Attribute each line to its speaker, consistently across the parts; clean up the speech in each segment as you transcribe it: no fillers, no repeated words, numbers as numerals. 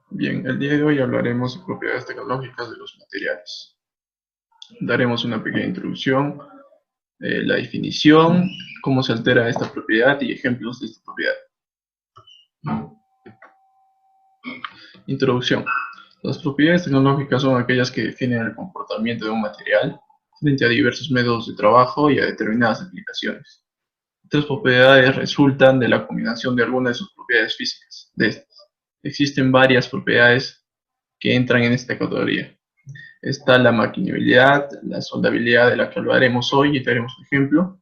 Speaker 1: Bien, el día de hoy hablaremos de propiedades tecnológicas de los materiales. Daremos una pequeña introducción, la definición, cómo se altera esta propiedad y ejemplos de esta propiedad. Introducción. Las propiedades tecnológicas son aquellas que definen el comportamiento de un material frente a diversos métodos de trabajo y a determinadas aplicaciones. Estas propiedades resultan de la combinación de algunas de sus propiedades físicas. De estas, existen varias propiedades que entran en esta categoría. Está la maquinabilidad, la soldabilidad de la que hablaremos hoy y daremos un ejemplo,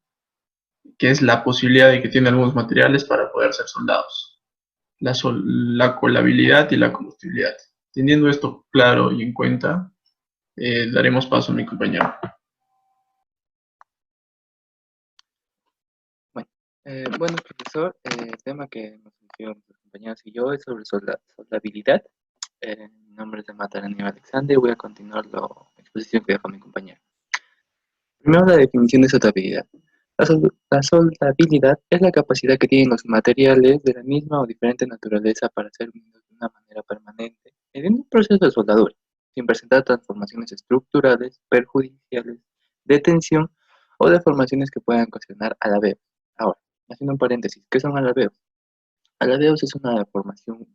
Speaker 1: que es la posibilidad de que tiene algunos materiales para poder ser soldados. La colabilidad y la combustibilidad. Teniendo esto claro y en cuenta, daremos paso a mi compañero.
Speaker 2: Bueno, profesor, el tema que nos dio nuestros compañeros y yo es sobre soldabilidad. Mi nombre es Aníbal Alexander y voy a continuar la exposición que dejó mi compañero. Primero, la definición de soldabilidad. La soldabilidad es la capacidad que tienen los materiales de la misma o diferente naturaleza para ser unidos de una manera permanente mediante un proceso de soldadura, sin presentar transformaciones estructurales, perjudiciales, de tensión o deformaciones que puedan ocasionar alabeos. Ahora, haciendo un paréntesis, ¿qué son alabeos? Alabeos es una deformación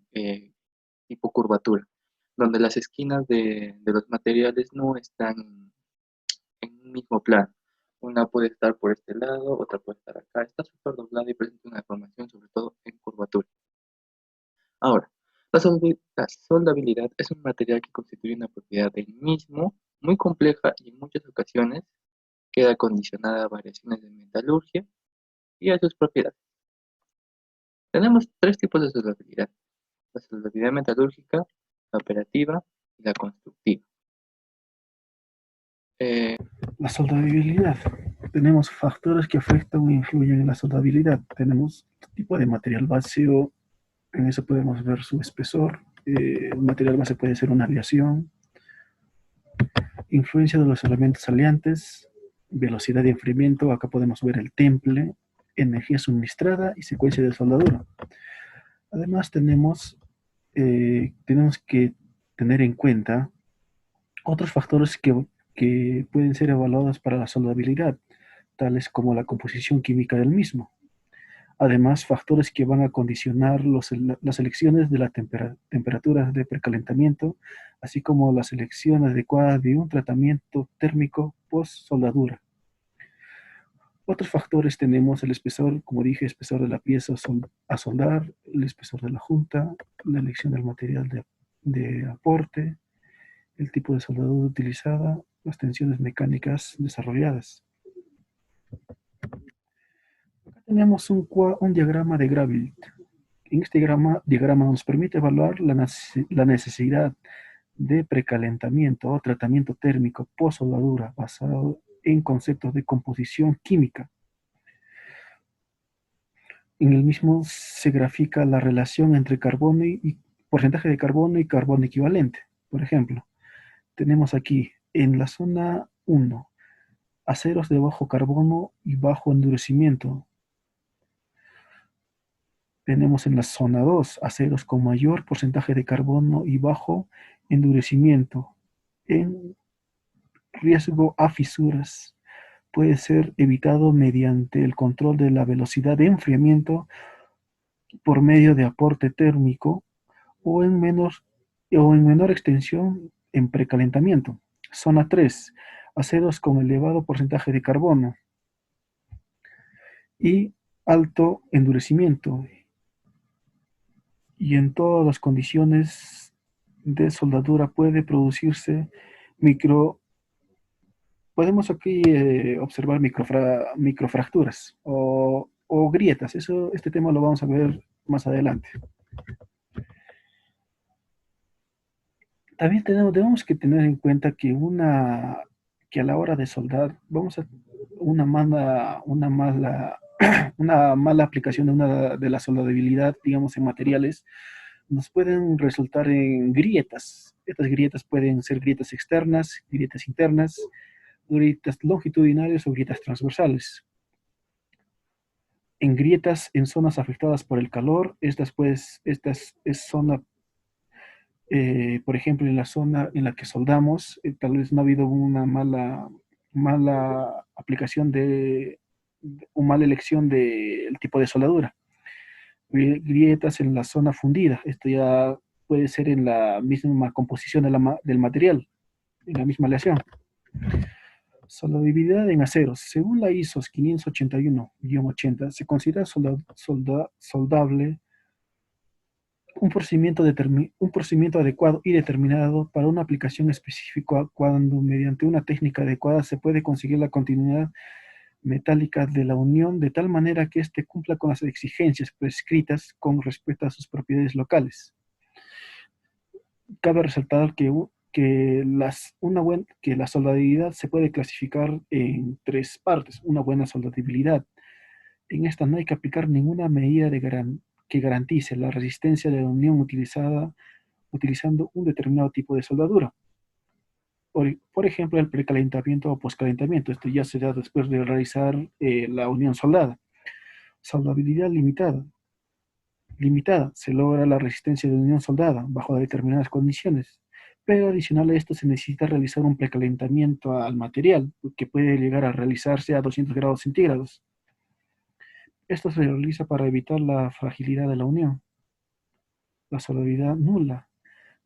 Speaker 2: tipo curvatura, donde las esquinas de los materiales no están en un mismo plano. Una puede estar por este lado, otra puede estar acá. Está súper doblada y presenta una deformación, sobre todo en curvatura. Ahora, la soldabilidad es un material que constituye una propiedad del mismo, muy compleja y en muchas ocasiones queda condicionada a variaciones de metalurgia y a sus propiedades. Tenemos tres tipos de soldabilidad: la soldabilidad metalúrgica, la operativa y la constructiva. Eh,
Speaker 3: La soldabilidad. Tenemos factores que afectan o influyen en la soldabilidad. Tenemos tipo de material vacío, en eso podemos ver su espesor. El material base puede ser una aleación, influencia de los elementos aliantes, velocidad de enfriamiento, acá podemos ver el temple, energía suministrada y secuencia de soldadura. Además tenemos que tener en cuenta otros factores que pueden ser evaluados para la soldabilidad, tales como la composición química del mismo. Además, factores que van a condicionar las elecciones de la temperatura de precalentamiento, así como la selección adecuada de un tratamiento térmico post-soldadura. Otros factores tenemos el espesor, como dije, espesor de la pieza a soldar, el espesor de la junta, la elección del material de aporte, el tipo de soldadura utilizada, las tensiones mecánicas desarrolladas. Acá tenemos un diagrama de Gravit. En este diagrama nos permite evaluar la necesidad de precalentamiento o tratamiento térmico post-soldadura basado en conceptos de composición química. En el mismo se grafica la relación entre carbono y porcentaje de carbono equivalente. Por ejemplo, tenemos aquí en la zona 1 aceros de bajo carbono y bajo endurecimiento. Tenemos en la zona 2 aceros con mayor porcentaje de carbono y bajo endurecimiento. En riesgo a fisuras puede ser evitado mediante el control de la velocidad de enfriamiento por medio de aporte térmico o en menor extensión en precalentamiento. Zona 3 aceros con elevado porcentaje de carbono y alto endurecimiento, y en todas las condiciones de soldadura puede producirse micro. Podemos aquí observar microfracturas o grietas. Este tema lo vamos a ver más adelante. También debemos que tener en cuenta que a la hora de soldar vamos a una mala aplicación de la soldabilidad, digamos, en materiales, nos pueden resultar en grietas. Estas grietas pueden ser grietas externas, grietas internas, grietas longitudinales o grietas transversales. En grietas en zonas afectadas por el calor, esta es zona Por ejemplo, en la zona en la que soldamos, tal vez no ha habido una mala aplicación o mala elección del tipo de soldadura. Grietas en la zona fundida. Esto ya puede ser en la misma composición del material, en la misma aleación. Soldabilidad en aceros. Según la ISO 581-80, se considera soldable un procedimiento adecuado y determinado para una aplicación específica cuando mediante una técnica adecuada se puede conseguir la continuidad metálica de la unión de tal manera que éste cumpla con las exigencias prescritas con respecto a sus propiedades locales. Cabe resaltar que la soldabilidad se puede clasificar en tres partes. Una buena soldabilidad. En esta no hay que aplicar ninguna medida que garantice la resistencia de la unión utilizando un determinado tipo de soldadura. Por ejemplo, el precalentamiento o poscalentamiento. Esto ya se da después de realizar la unión soldada. Soldabilidad limitada. Se logra la resistencia de unión soldada bajo determinadas condiciones, pero adicional a esto se necesita realizar un precalentamiento al material, que puede llegar a realizarse a 200 grados centígrados. Esto se realiza para evitar la fragilidad de la unión. La soldabilidad nula.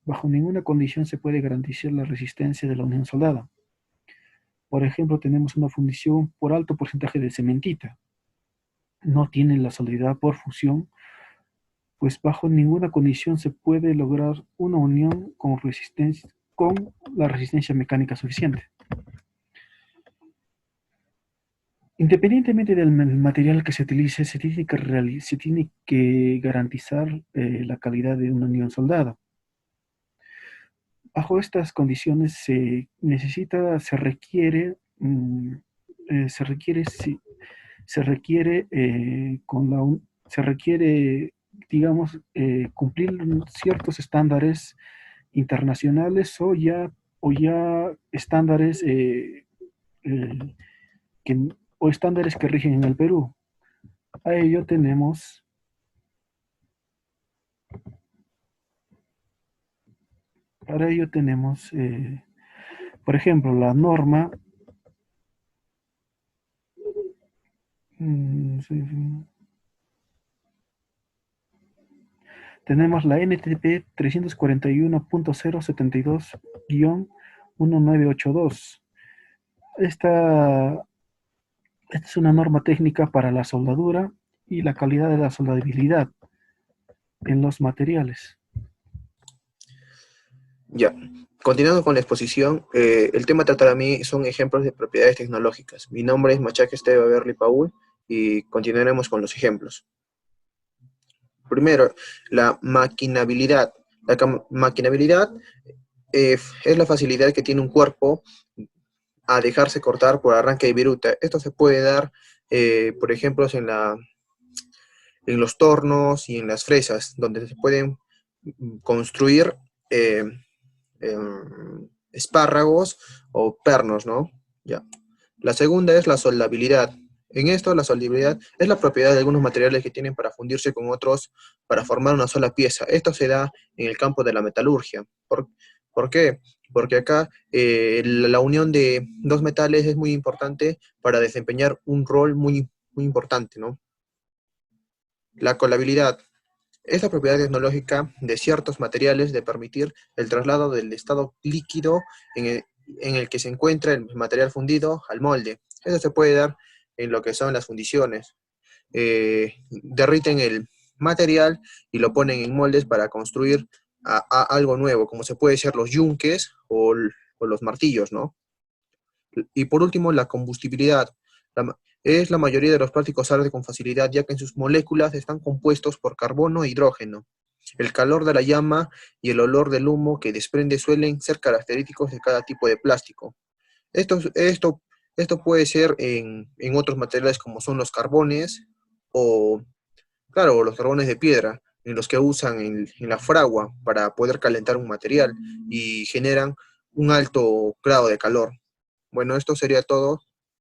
Speaker 3: Bajo ninguna condición se puede garantizar la resistencia de la unión soldada. Por ejemplo, tenemos una fundición por alto porcentaje de cementita. No tiene la soldabilidad por fusión, pues bajo ninguna condición se puede lograr una unión con la resistencia mecánica suficiente. Independientemente del material que se utilice, se tiene que garantizar la calidad de una unión soldada. Bajo estas condiciones se requiere, digamos, cumplir ciertos estándares internacionales o ya estándares o estándares que rigen en el Perú. A ello tenemos por ejemplo, la norma tenemos la NTP 341.072-1982. Esta es una norma técnica para la soldadura y la calidad de la soldabilidad en los materiales.
Speaker 4: Ya, continuando con la exposición, el tema a tratar a mí son ejemplos de propiedades tecnológicas. Mi nombre es Machaque Esteve Berli Paul y continuaremos con los ejemplos. Primero, la maquinabilidad. Maquinabilidad es la facilidad que tiene un cuerpo a dejarse cortar por arranque de viruta. Esto se puede dar, por ejemplo, en los tornos y en las fresas, donde se pueden construir espárragos o pernos, ¿no? Ya. La segunda es la soldabilidad. En esto, la soldabilidad es la propiedad de algunos materiales que tienen para fundirse con otros para formar una sola pieza. Esto se da en el campo de la metalurgia. ¿Por qué? Porque acá la unión de dos metales es muy importante para desempeñar un rol muy, muy importante, ¿no? La colabilidad es la propiedad tecnológica de ciertos materiales de permitir el traslado del estado líquido en el que se encuentra el material fundido al molde. Eso se puede dar en lo que son las fundiciones. Derriten el material y lo ponen en moldes para construir algo nuevo, como se puede ser los yunques o los martillos, ¿no? Y por último, la combustibilidad. Es la mayoría de los plásticos arde con facilidad, ya que en sus moléculas están compuestos por carbono e hidrógeno. El calor de la llama y el olor del humo que desprende suelen ser característicos de cada tipo de plástico. Esto puede ser en otros materiales como son los carbones o, claro, los carbones de piedra, en los que usan en la fragua para poder calentar un material y generan un alto grado de calor. Bueno, esto sería todo.